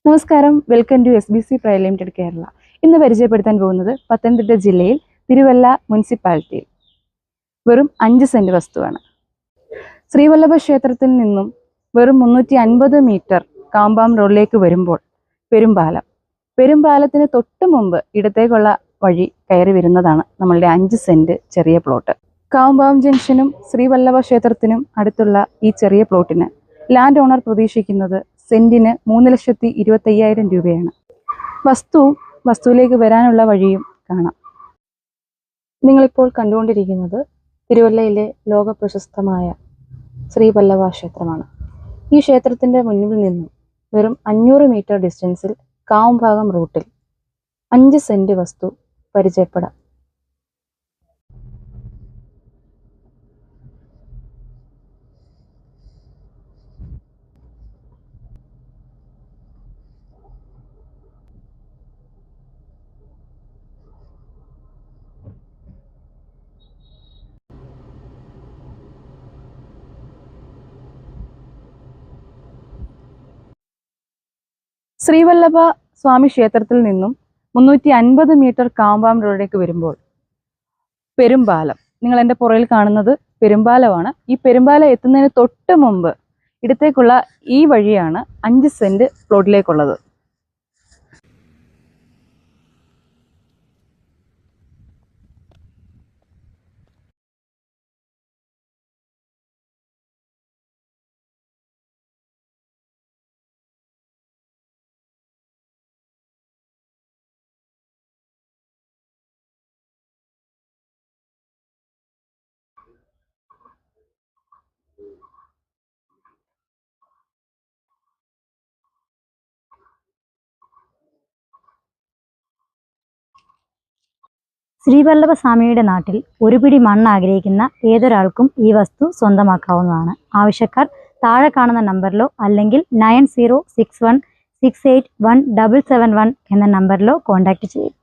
നമസ്കാരം, welcome to SBC private limited Kerala. ഇന്ന് പരിചയപ്പെടുത്താൻ പോകുന്നത് പത്തനംതിട്ട ജില്ലയിൽ തിരുവല്ല മുനിസിപ്പാലിറ്റിയിൽ വെറും 5 സെന്റ് വസ്തുവാണ്. ശ്രീവല്ലഭ ക്ഷേത്രത്തിൽ നിന്നും വെറും 350 മീറ്റർ കാമ്പാം റോഡിലേക്ക് വരുമ്പോൾ പെരുമ്പാലത്തിന് തൊട്ട് മുമ്പ് ഇടത്തേക്കുള്ള വഴി കയറി വരുന്നതാണ് നമ്മളുടെ 5 സെന്റ് ചെറിയ പ്ലോട്ട്. കാമ്പാം ജംഗ്ഷനും ശ്രീവല്ലഭ ക്ഷേത്രത്തിനും അടുത്തുള്ള ഈ ചെറിയ പ്ലോട്ടിന് ലാൻഡ് ഓണർ പ്രതീക്ഷിക്കുന്നത് സെന്റിന് 3,25,000 രൂപയാണ്. വസ്തുവിലേക്ക് വരാനുള്ള വഴിയും കാണാം. നിങ്ങളിപ്പോൾ കണ്ടുകൊണ്ടിരിക്കുന്നത് തിരുവല്ലയിലെ ലോക പ്രശസ്തമായ ശ്രീവല്ലഭ ക്ഷേത്രമാണ്. ഈ ക്ഷേത്രത്തിന്റെ മുന്നിൽ നിന്നും വെറും 500 മീറ്റർ ഡിസ്റ്റൻസിൽ കാവുംഭാഗം റൂട്ടിൽ 5 സെന്റ് വസ്തു പരിചയപ്പെടാം. ശ്രീവല്ലഭ സ്വാമി ക്ഷേത്രത്തിൽ നിന്നും 350 മീറ്റർ കാമ്പാം റോഡിലേക്ക് വരുമ്പോൾ പെരുമ്പാലം, നിങ്ങൾ എൻ്റെ പുറകിൽ കാണുന്നത് പെരുമ്പാലമാണ്. ഈ പെരുമ്പാലം എത്തുന്നതിന് തൊട്ട് മുമ്പ് ഇടത്തേക്കുള്ള ഈ വഴിയാണ് 5 സെന്റ് പ്ലോട്ടിലേക്കുള്ളത്. ശ്രീവല്ലഭ സ്വാമിയുടെ നാട്ടിൽ ഒരു പിടി മണ്ണ് ആഗ്രഹിക്കുന്ന ഏതൊരാൾക്കും ഈ വസ്തു സ്വന്തമാക്കാവുന്നതാണ്. ആവശ്യക്കാർ താഴെ കാണുന്ന നമ്പറിലോ അല്ലെങ്കിൽ 9061681771 എന്ന നമ്പറിലോ കോൺടാക്റ്റ് ചെയ്യും.